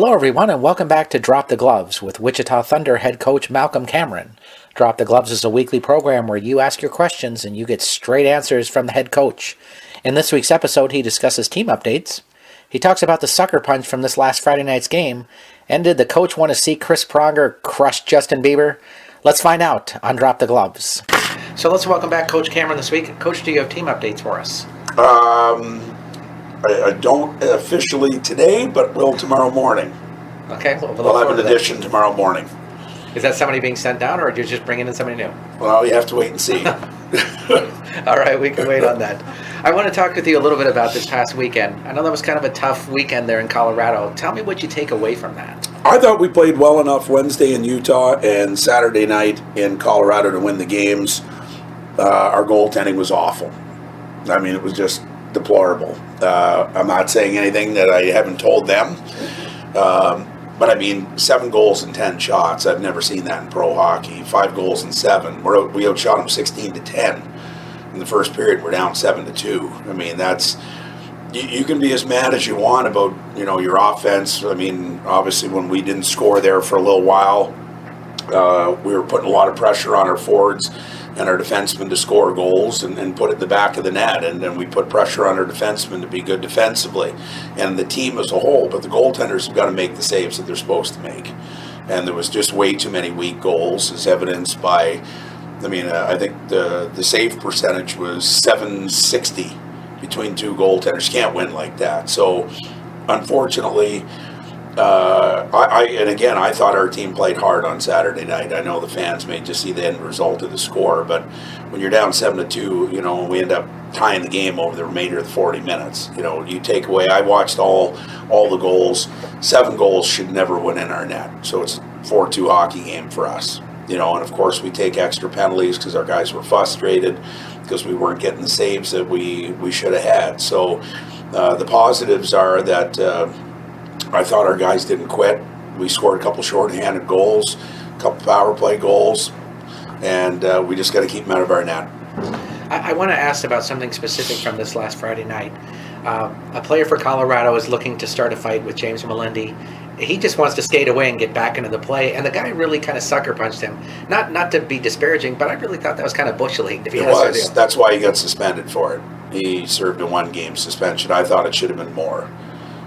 Hello, everyone, and welcome back to Drop the Gloves with Wichita Thunder head coach Malcolm Cameron. Drop the Gloves is a weekly program where you ask your questions and you get straight answers from the head coach. In this week's episode, he discusses team updates. He talks about the sucker punch from this last Friday night's game. And did the coach want to see Chris Pronger crush Justin Bieber? Let's find out on Drop the Gloves. So let's welcome back Coach Cameron this week. Coach, do you have team updates for us? I don't officially today, but will tomorrow morning. Okay. We'll have an addition tomorrow morning. Is that somebody being sent down, or are you just bringing in somebody new? Well, you have to wait and see. All right, we can wait on that. I want to talk with you a little bit about this past weekend. I know that was kind of a tough weekend there in Colorado. Tell me what you take away from that. I thought we played well enough Wednesday in Utah and Saturday night in Colorado to win the games. Our goaltending was awful. I mean, it was just deplorable. I'm not saying anything that I haven't told them. But I mean, 7 goals and 10 shots. I've never seen that in pro hockey. 5 goals and 7. We outshot them 16-10. In the first period, we're down 7-2. I mean, that's you can be as mad as you want about your offense. I mean, obviously, when we didn't score there for a little while, we were putting a lot of pressure on our forwards and our defensemen to score goals and put it in the back of the net. And then we put pressure on our defensemen to be good defensively and the team as a whole. But the goaltenders have got to make the saves that they're supposed to make. And there was just way too many weak goals, as evidenced by, I think the save percentage was .760 between 2 goaltenders. Can't win like that. So, unfortunately, I thought our team played hard on Saturday night. I know the fans may just see the end result of the score, but when you're down 7-2, we end up tying the game over the remainder of the 40 minutes. You take away. I watched all the goals. 7 goals should never win in our net. So it's a 4-2 hockey game for us. And of course we take extra penalties because our guys were frustrated because we weren't getting the saves that we should have had. So the positives are that I thought our guys didn't quit. We scored a couple shorthanded goals, a couple power play goals, and we just got to keep them out of our net. I want to ask about something specific from this last Friday night. A player for Colorado is looking to start a fight with James Melendez. He just wants to skate away and get back into the play, and the guy really kind of sucker punched him. Not to be disparaging, but I really thought that was kind of bush league. It was. That's why he got suspended for it. He served a 1-game suspension. I thought it should have been more.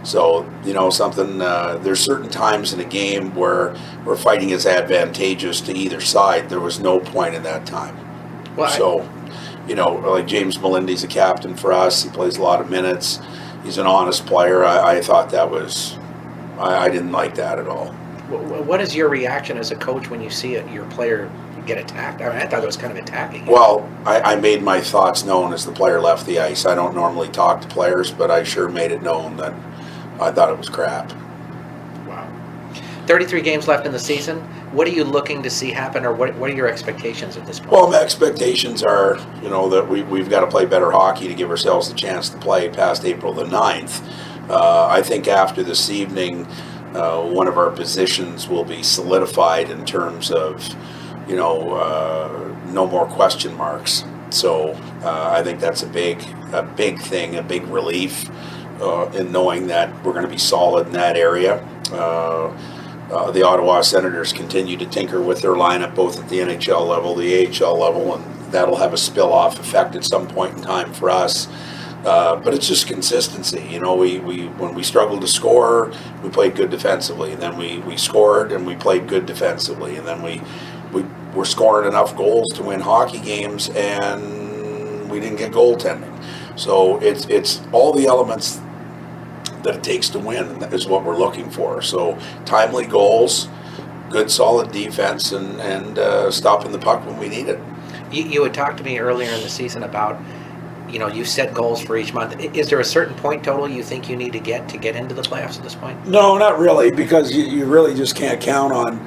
So, there's certain times in a game where fighting is advantageous to either side. There was no point in that time. Well, like James Melendez, a captain for us. He plays a lot of minutes. He's an honest player. I thought that was... I didn't like that at all. What is your reaction as a coach when you see your player get attacked? I thought it was kind of attacking. Well, I made my thoughts known as the player left the ice. I don't normally talk to players, but I sure made it known that I thought it was crap. Wow. 33 games left in the season. What are you looking to see happen, or what are your expectations at this point? Well, my expectations are, that we've got to play better hockey to give ourselves the chance to play past April the 9th. I think after this evening, one of our positions will be solidified in terms of, no more question marks. So I think that's a big thing, a big relief in knowing that we're going to be solid in that area. The Ottawa Senators continue to tinker with their lineup both at the NHL level, the AHL level, and that'll have a spill-off effect at some point in time for us. But it's just consistency. When we struggled to score, we played good defensively, and then we scored and we played good defensively, and then we were scoring enough goals to win hockey games, and we didn't get goaltending. So it's all the elements that it takes to win is what we're looking for. So timely goals, good solid defense, and stopping the puck when we need it. You had talked to me earlier in the season about, you set goals for each month. Is there a certain point total you think you need to get into the playoffs at this point? No, not really, because you really just can't count on,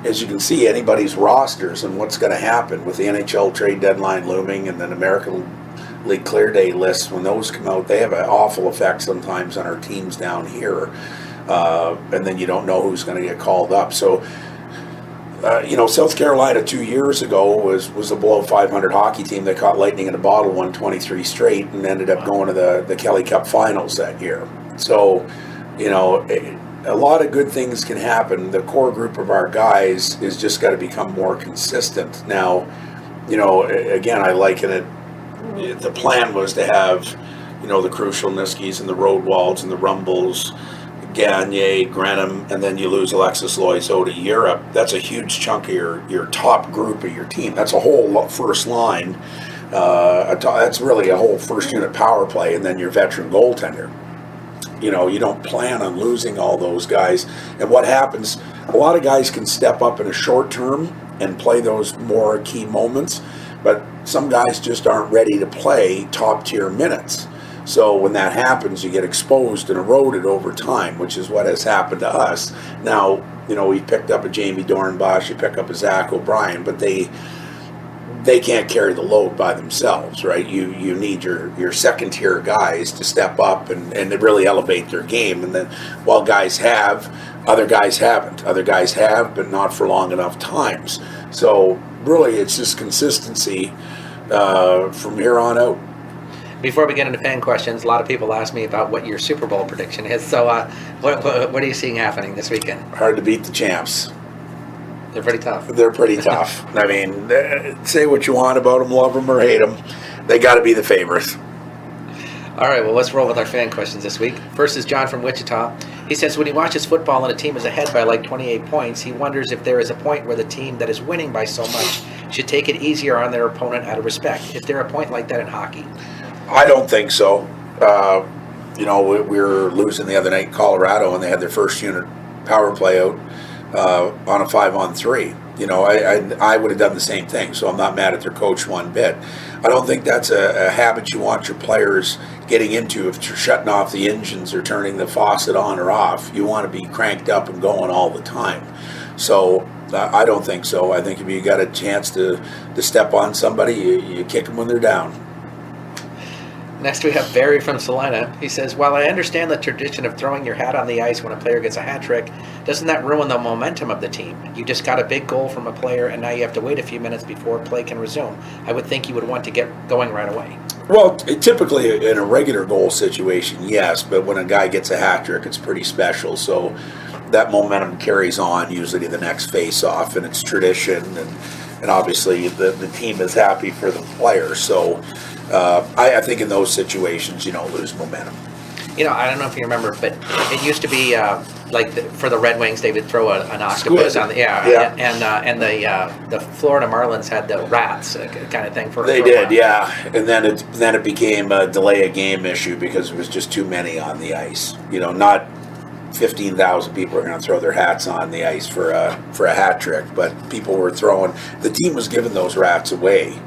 as you can see, anybody's rosters and what's going to happen with the NHL trade deadline looming and then American League clear day lists. When those come out, they have an awful effect sometimes on our teams down here. And then you don't know who's going to get called up. So, South Carolina 2 years ago was a below 500 hockey team that caught lightning in a bottle, won 23 straight, and ended up going to the Kelly Cup finals that year. So, a lot of good things can happen. The core group of our guys is just got to become more consistent. Now, again, I liken it. The plan was to have, the Crucial Niskis and the Roadwalds and the Rumbles, Gagne, Grenham, and then you lose Alexis Loiseau to Europe. That's a huge chunk of your top group of your team. That's a whole first line. That's really a whole first unit power play, and then your veteran goaltender. You don't plan on losing all those guys. And what happens, a lot of guys can step up in a short term and play those more key moments, but some guys just aren't ready to play top tier minutes. So when that happens, you get exposed and eroded over time, which is what has happened to us. Now, we picked up a Jamie Dornbosch, you pick up a Zach O'Brien, but they can't carry the load by themselves, right? You need your second tier guys to step up and to really elevate their game. And then while guys have, other guys haven't. Other guys have, but not for long enough times. So really, it's just consistency from here on out. Before we get into fan questions, a lot of people ask me about what your Super Bowl prediction is. So what are you seeing happening this weekend? Hard to beat the champs. They're pretty tough. They're pretty tough. I mean, say what you want about them, love them or hate them. They got to be the favorites. All right, well, let's roll with our fan questions this week. First is John from Wichita. He says when he watches football and a team is ahead by like 28 points, he wonders if there is a point where the team that is winning by so much should take it easier on their opponent out of respect. Is there a point like that in hockey? I don't think so. We were losing the other night in Colorado, and they had their first unit power play out on a 5-on-3. I would have done the same thing, so I'm not mad at their coach one bit. I don't think that's a habit you want your players getting into if you're shutting off the engines or turning the faucet on or off. You want to be cranked up and going all the time. So I don't think so. I think if you got a chance to step on somebody, you kick them when they're down. Next we have Barry from Salina. He says, while I understand the tradition of throwing your hat on the ice when a player gets a hat trick, doesn't that ruin the momentum of the team? You just got a big goal from a player and now you have to wait a few minutes before play can resume. I would think you would want to get going right away. Well, typically in a regular goal situation, yes, but when a guy gets a hat trick, it's pretty special. So that momentum carries on usually to the next face-off, and it's tradition, and obviously the team is happy for the player. So I think in those situations, you don't lose momentum. I don't know if you remember, but it used to be for the Red Wings, they would throw an octopus on the and the Florida Marlins had the rats kind of thing for. They did, yeah, and then it became a delay a game issue because there was just too many on the ice. Not 15,000 people are going to throw their hats on the ice for a hat trick, but people were throwing. The team was giving those rats away.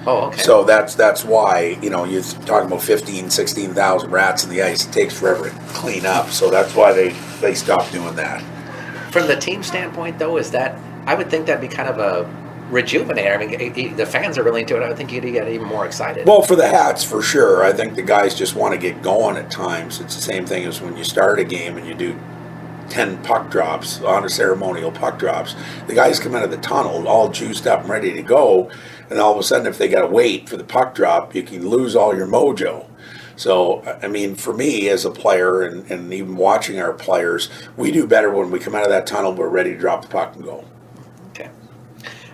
Oh, okay. So that's why, you're talking about 15, 16,000 rats in the ice. It takes forever to clean up. So that's why they stopped doing that. From the team standpoint, though, I would think that'd be kind of a rejuvenator. I mean, the fans are really into it. I would think you'd get even more excited. Well, for the hats, for sure. I think the guys just want to get going at times. It's the same thing as when you start a game and you do 10 puck drops, honor ceremonial puck drops. The guys come out of the tunnel all juiced up and ready to go, and all of a sudden if they got to wait for the puck drop, you can lose all your mojo. So, I mean, for me as a player and even watching our players, we do better when we come out of that tunnel, we're ready to drop the puck and go. Okay.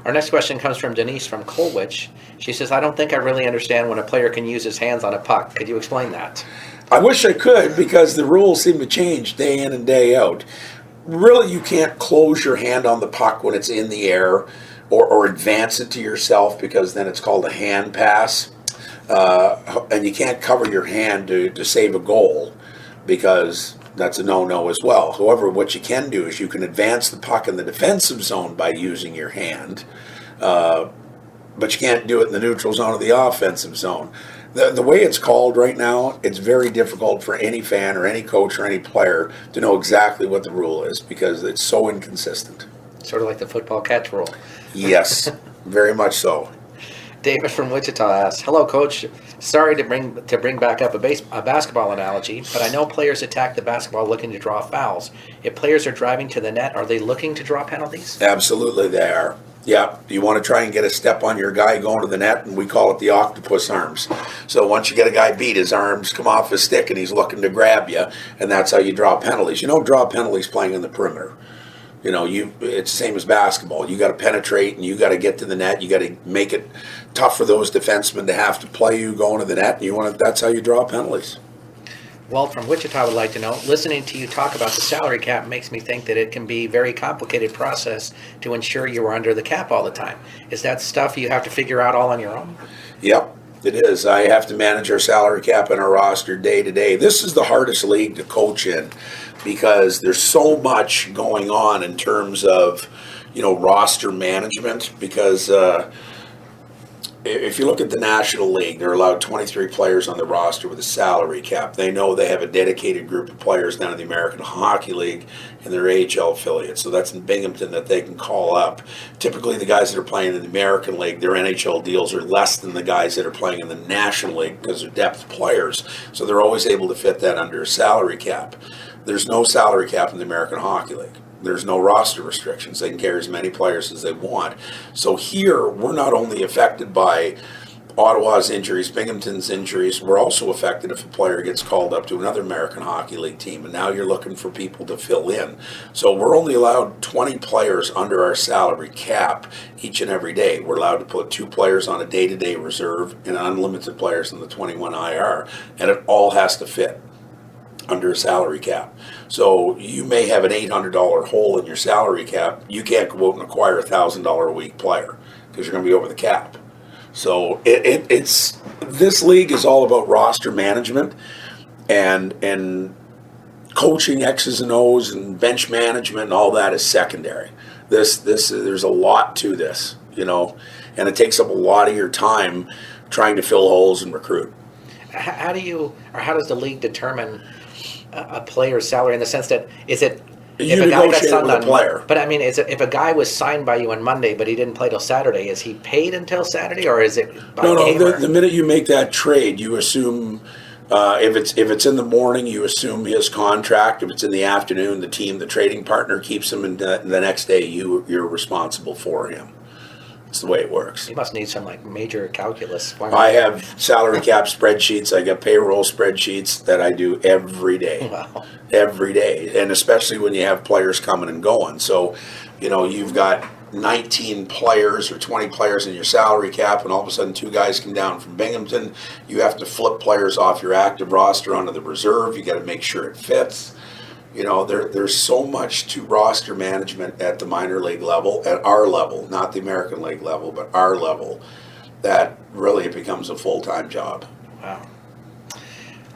Our next question comes from Denise from Colwich. She says, I don't think I really understand when a player can use his hands on a puck. Could you explain that? I wish I could, because the rules seem to change day in and day out. Really, you can't close your hand on the puck when it's in the air or advance it to yourself, because then it's called a hand pass. And you can't cover your hand to save a goal, because that's a no-no as well. However, what you can do is you can advance the puck in the defensive zone by using your hand, but you can't do it in the neutral zone or the offensive zone. The way it's called right now, it's very difficult for any fan or any coach or any player to know exactly what the rule is, because it's so inconsistent. Sort of like the football catch rule. Yes, very much so. David from Wichita asks, "Hello, Coach. Sorry to bring back up a basketball analogy, but I know players attack the basketball looking to draw fouls. If players are driving to the net, are they looking to draw penalties?" Absolutely, they are. Yeah, you want to try and get a step on your guy going to the net, and we call it the octopus arms. So once you get a guy beat, his arms come off his stick, and he's looking to grab you, and that's how you draw penalties. You don't draw penalties playing in the perimeter. It's the same as basketball. You got to penetrate, and you got to get to the net. You got to make it tough for those defensemen to have to play you going to the net. And that's how you draw penalties. Walt from Wichita would like to know, listening to you talk about the salary cap makes me think that it can be a very complicated process to ensure you are under the cap all the time. Is that stuff you have to figure out all on your own? Yep, it is. I have to manage our salary cap and our roster day to day. This is the hardest league to coach in because there's so much going on in terms of, roster management because if you look at the National League, they're allowed 23 players on the roster with a salary cap. They know they have a dedicated group of players down in the American Hockey League and their AHL affiliates. So that's in Binghamton that they can call up. Typically, the guys that are playing in the American League, their NHL deals are less than the guys that are playing in the National League because they're depth players. So they're always able to fit that under a salary cap. There's no salary cap in the American Hockey League. There's no roster restrictions. They can carry as many players as they want. So here, we're not only affected by Ottawa's injuries, Binghamton's injuries, we're also affected if a player gets called up to another American Hockey League team, and now you're looking for people to fill in. So we're only allowed 20 players under our salary cap each and every day. We're allowed to put 2 players on a day-to-day reserve and unlimited players in the 21 IR, and it all has to fit under a salary cap. So you may have an $800 hole in your salary cap. You can't go out and acquire a $1,000 a week player because you're going to be over the cap. So it's this league is all about roster management and coaching X's and O's and bench management and all that is secondary. This there's a lot to this, and it takes up a lot of your time trying to fill holes and recruit. How does the league determine a player's salary in the sense that if a guy got signed on player? But I mean, if a guy was signed by you on Monday but he didn't play till Saturday, is he paid until Saturday or is it by game? No. The minute you make that trade, you assume if it's in the morning, you assume his contract. If it's in the afternoon, the trading partner keeps him, and the next day you're responsible for him. That's the way it works. You must need some major calculus. I have salary cap spreadsheets. I got payroll spreadsheets that I do every day. Wow. Every day. And especially when you have players coming and going. So, you've got 19 players or 20 players in your salary cap, and all of a sudden 2 guys come down from Binghamton. You have to flip players off your active roster onto the reserve. You got to make sure it fits. There's so much to roster management at the minor league level, at our level, not the American League level, but our level, that really it becomes a full-time job. Wow.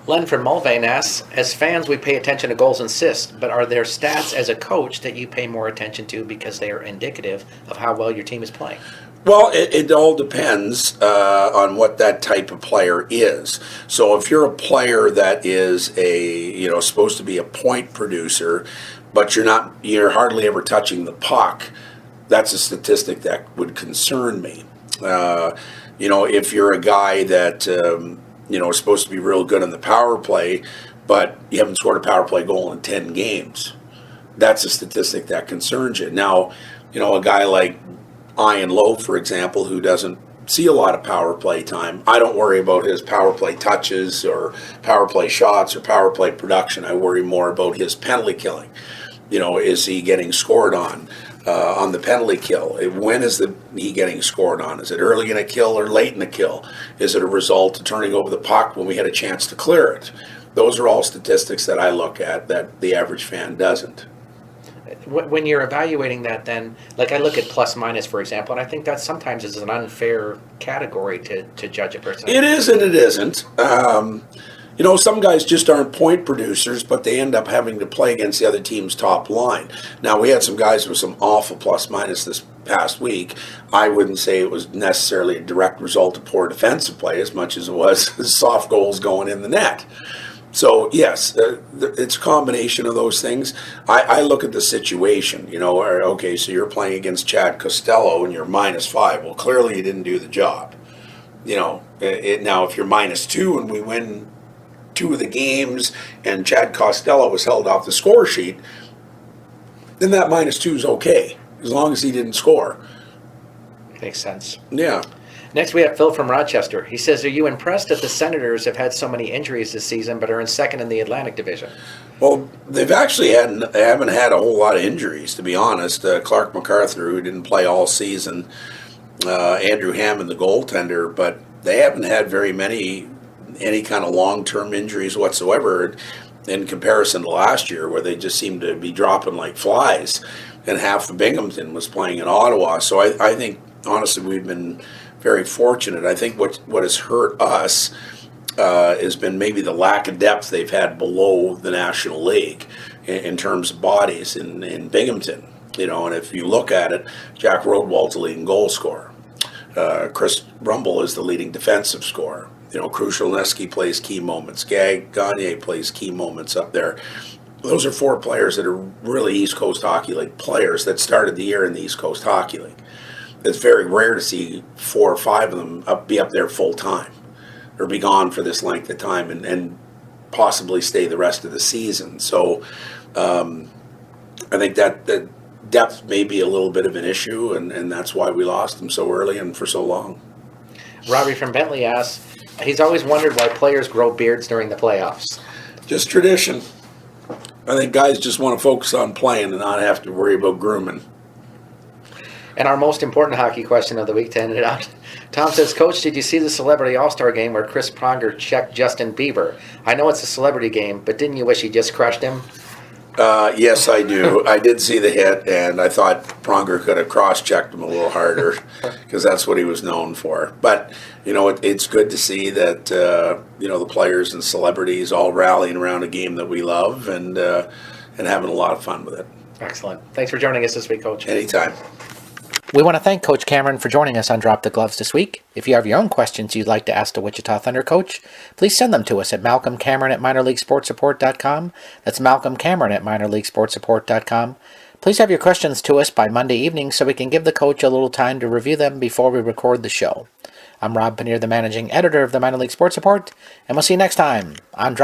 Len from Mulvane asks, as fans, we pay attention to goals and assists, but are there stats as a coach that you pay more attention to because they are indicative of how well your team is playing? Well, it all depends on what that type of player is. So if you're a player that is supposed to be a point producer, but you're hardly ever touching the puck, that's a statistic that would concern me. If you're a guy that is supposed to be real good in the power play, but you haven't scored a power play goal in 10 games, that's a statistic that concerns you. Now, a guy like Ian Lowe, for example, who doesn't see a lot of power play time, I don't worry about his power play touches or power play shots or power play production. I worry more about his penalty killing. Is he getting scored on the penalty kill? When is he getting scored on? Is it early in a kill or late in a kill? Is it a result of turning over the puck when we had a chance to clear it? Those are all statistics that I look at that the average fan doesn't. When you're evaluating that, then, I look at plus minus, for example, and I think that sometimes is an unfair category to judge a person. It is and it isn't. Some guys just aren't point producers, but they end up having to play against the other team's top line. Now, we had some guys with some awful plus minus this past week. I wouldn't say it was necessarily a direct result of poor defensive play as much as it was soft goals going in the net. So, yes, it's a combination of those things. I look at the situation, okay, so you're playing against Chad Costello and you're -5. Well, clearly you didn't do the job. Now if you're -2 and we win 2 of the games and Chad Costello was held off the score sheet, then that -2 is okay, as long as he didn't score. Makes sense. Yeah. Next, we have Phil from Rochester. He says, are you impressed that the Senators have had so many injuries this season but are in second in the Atlantic Division? Well, they haven't had a whole lot of injuries, to be honest. Clark MacArthur, who didn't play all season, Andrew Hammond, the goaltender, but they haven't had any kind of long-term injuries whatsoever in comparison to last year, where they just seemed to be dropping like flies, and half of Binghamton was playing in Ottawa. So I think, honestly, we've been very fortunate. I think what has hurt us has been maybe the lack of depth they've had below the National League in terms of bodies in Binghamton. And if you look at it, Jack Rodwald's the leading goal scorer. Chris Rumble is the leading defensive scorer. Krushelneski plays key moments. Gagne plays key moments up there. Those are 4 players that are really East Coast Hockey League players that started the year in the East Coast Hockey League. It's very rare to see 4 or 5 of them be up there full time, or be gone for this length of time and possibly stay the rest of the season. So I think that the depth may be a little bit of an issue, and that's why we lost them so early and for so long. Robbie from Bentley asks, he's always wondered why players grow beards during the playoffs. Just tradition. I think guys just want to focus on playing and not have to worry about grooming. And our most important hockey question of the week to end it out. Tom says, Coach, did you see the Celebrity All-Star game where Chris Pronger checked Justin Bieber? I know it's a celebrity game, but didn't you wish he just crushed him? Yes, I do. I did see the hit, and I thought Pronger could have cross-checked him a little harder, because that's what he was known for. But, it's good to see that, the players and celebrities all rallying around a game that we love and having a lot of fun with it. Excellent. Thanks for joining us this week, Coach. Anytime. We want to thank Coach Cameron for joining us on Drop the Gloves this week. If you have your own questions you'd like to ask the Wichita Thunder coach, please send them to us at malcolmcameron@minorleaguesportsupport.com. That's malcolmcameron@minorleaguesportsupport.com. Please have your questions to us by Monday evening so we can give the coach a little time to review them before we record the show. I'm Rob Paneer, the managing editor of the Minor League Sports Report, and we'll see you next time on Drop